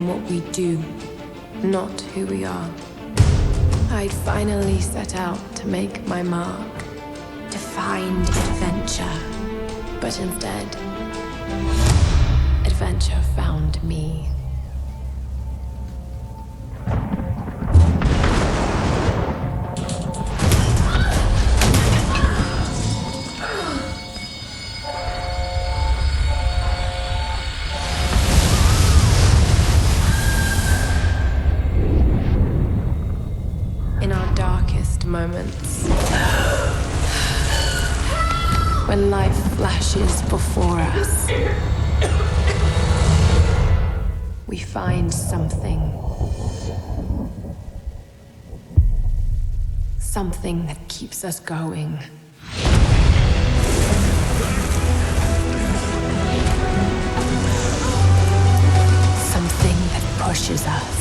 what we do, not who we are. I'd finally set out to make my mark, to find adventure. But instead, adventure found me. In our darkest moments, when life flashes before us, we find something that keeps us going. Something that pushes us.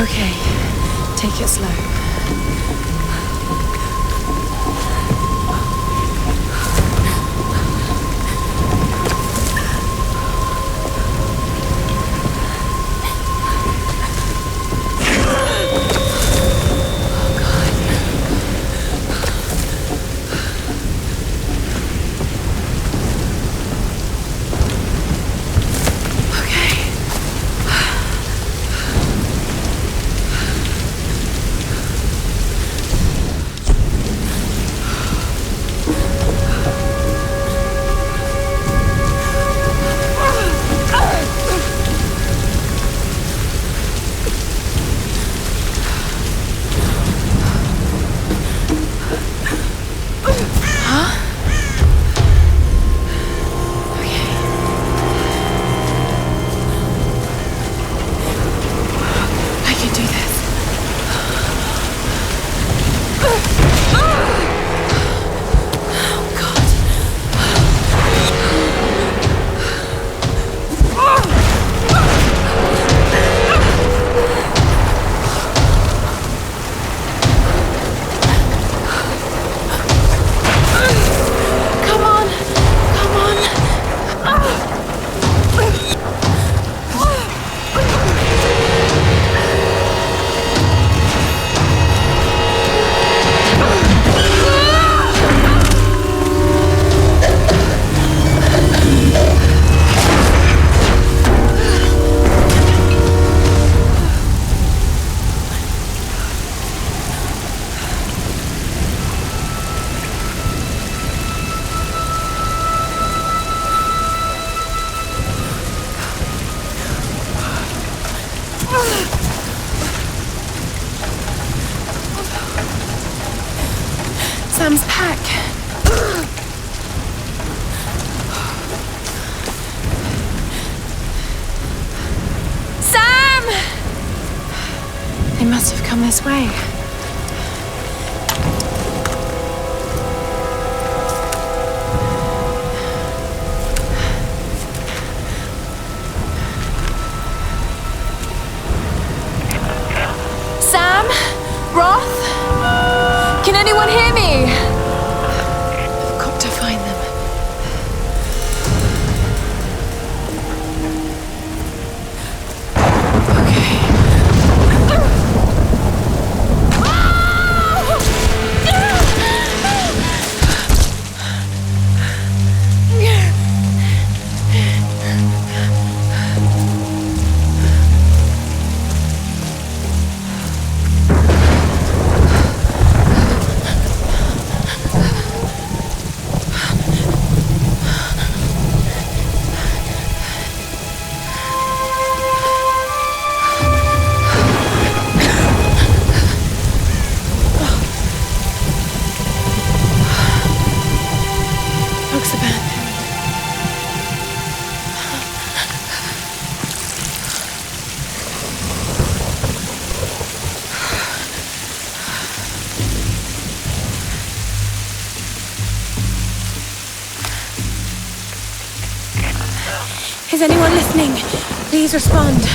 Okay, take it slow. Sam's pack. Sam! They must have come this way. Sam? Roth? Can anyone hear me? I've got to find them. Okay. Looks abandoned. Is anyone listening? Please respond.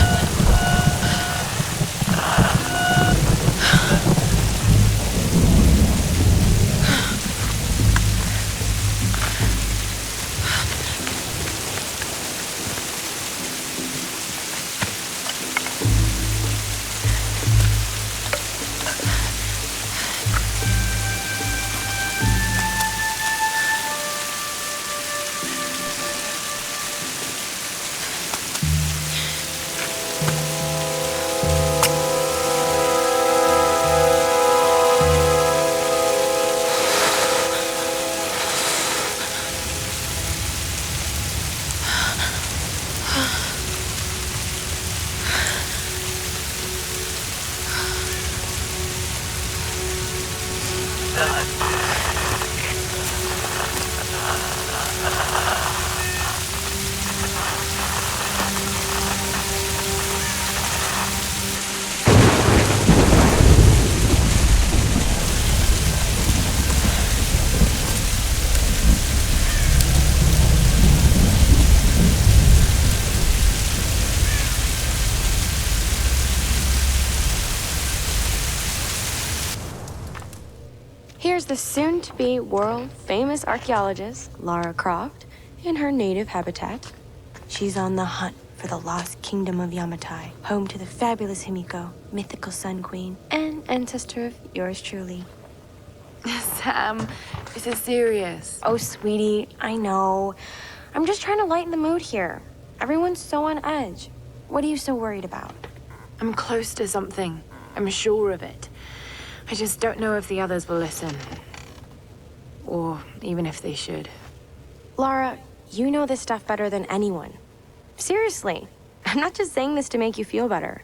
Here's the soon-to-be world-famous archaeologist, Lara Croft, in her native habitat. She's on the hunt for the lost kingdom of Yamatai, home to the fabulous Himiko, mythical Sun Queen, and ancestor of yours truly. Sam, this is serious. Oh, sweetie, I know. I'm just trying to lighten the mood here. Everyone's so on edge. What are you so worried about? I'm close to something. I'm sure of it. I just don't know if the others will listen. Or even if they should. Lara, you know this stuff better than anyone. Seriously, I'm not just saying this to make you feel better.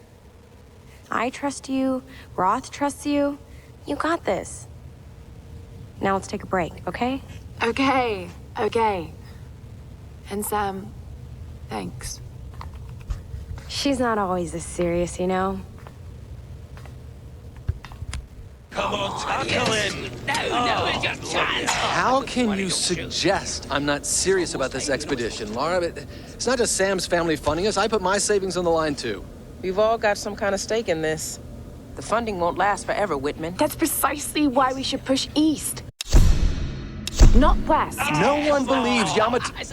I trust you, Roth trusts you. You got this. Now let's take a break, okay? Okay. And Sam, thanks. She's not always this serious, you know? Come on, tackle him! No, it's your chance! How can you suggest I'm not serious about this expedition, Laura? It's not just Sam's family funding us. I put my savings on the line, too. We've all got some kind of stake in this. The funding won't last forever, Whitman. That's precisely why we should push east. Not west. No one believes Yamatai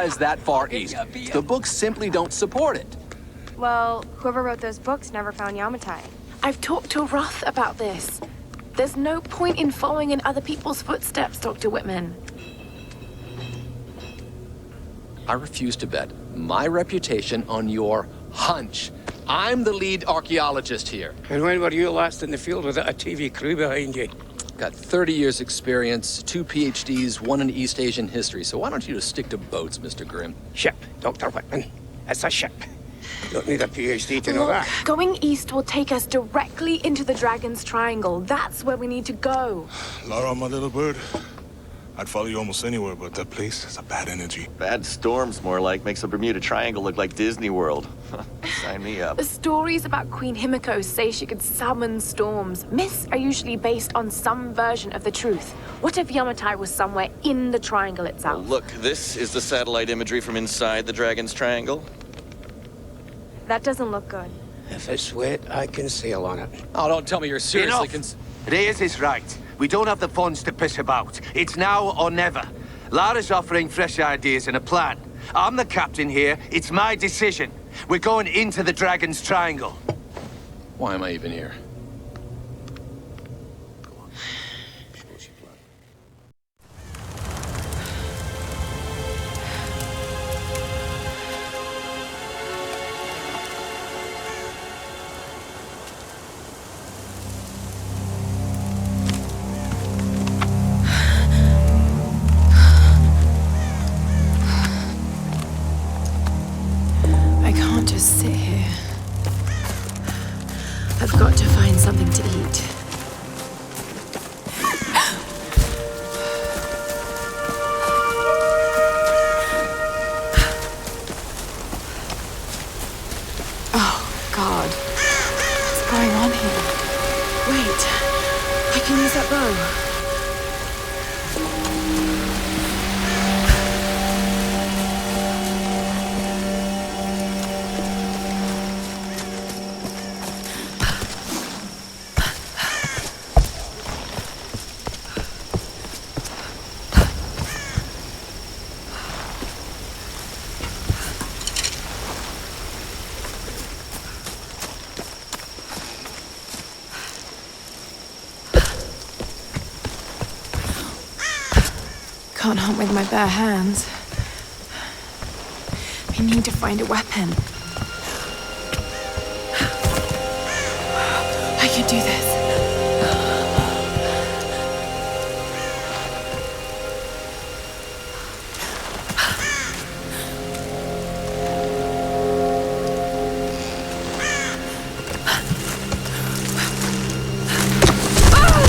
is that far east. The books simply don't support it. Well, whoever wrote those books never found Yamatai. I've talked to Roth about this. There's no point in following in other people's footsteps, Dr. Whitman. I refuse to bet my reputation on your hunch. I'm the lead archaeologist here. And when were you last in the field without a TV crew behind you? Got 30 years experience, 2 PhDs, 1 in East Asian history. So why don't you just stick to boats, Mr. Grimm? Ship, Dr. Whitman. It's a ship. Don't need a PhD to know Look, that. going east will take us directly into the Dragon's Triangle. That's where we need to go. Lara, my little bird. I'd follow you almost anywhere, but that place has a bad energy. Bad storms, more like. Makes the Bermuda Triangle look like Disney World. Sign me up. The stories about Queen Himiko say she could summon storms. Myths are usually based on some version of the truth. What if Yamatai was somewhere in the triangle itself? Look, this is the satellite imagery from inside the Dragon's Triangle. That doesn't look good. If it's wet, I can sail on it. Oh, don't tell me you're seriously Reyes is right. We don't have the funds to piss about. It's now or never. Lara's offering fresh ideas and a plan. I'm the captain here. It's my decision. We're going into the Dragon's Triangle. Why am I even here? I can't just sit here. I've got to find something to eat. Oh, God. What's going on here? Wait, I can use that bow. Can't hunt with my bare hands. I need to find a weapon. I can do this. Ah!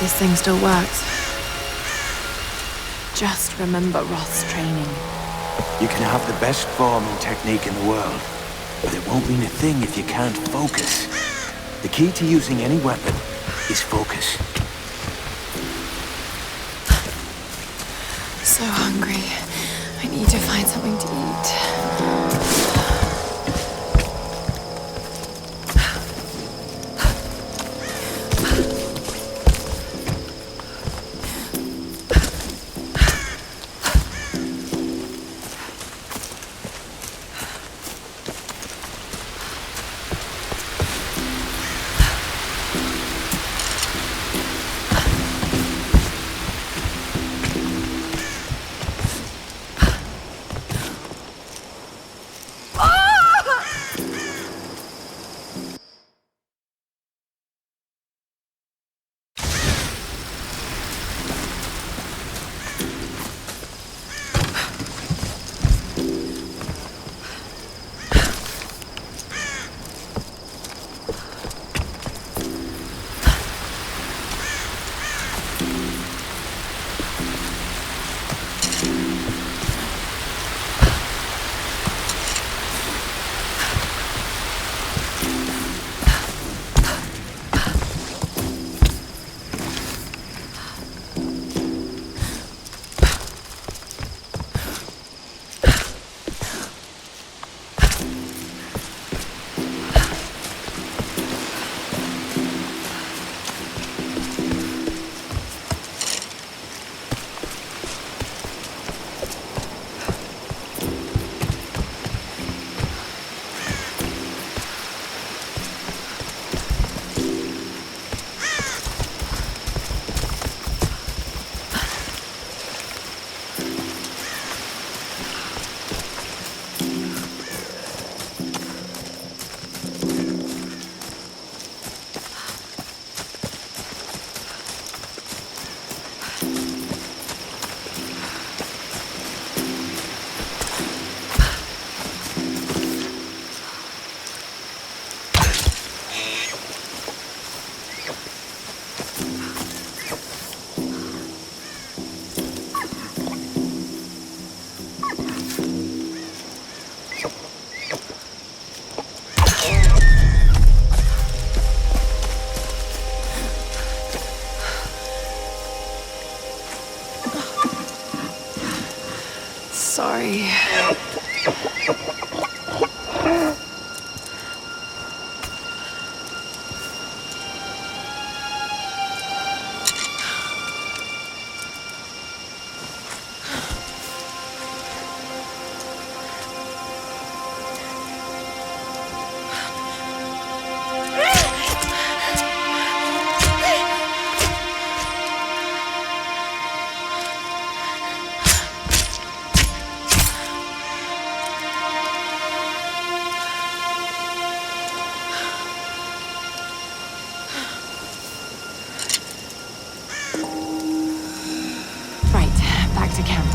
this thing still works. Just remember Roth's training. You can have the best form and technique in the world, but it won't mean a thing if you can't focus. The key to using any weapon is focus. So hungry. I need to find something to eat. Sorry. To camp.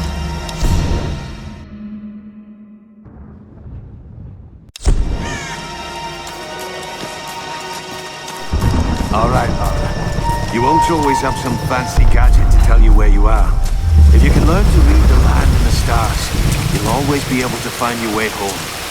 All right, Laura. You won't always have some fancy gadget to tell you where you are. If you can learn to read the land and the stars, you'll always be able to find your way home.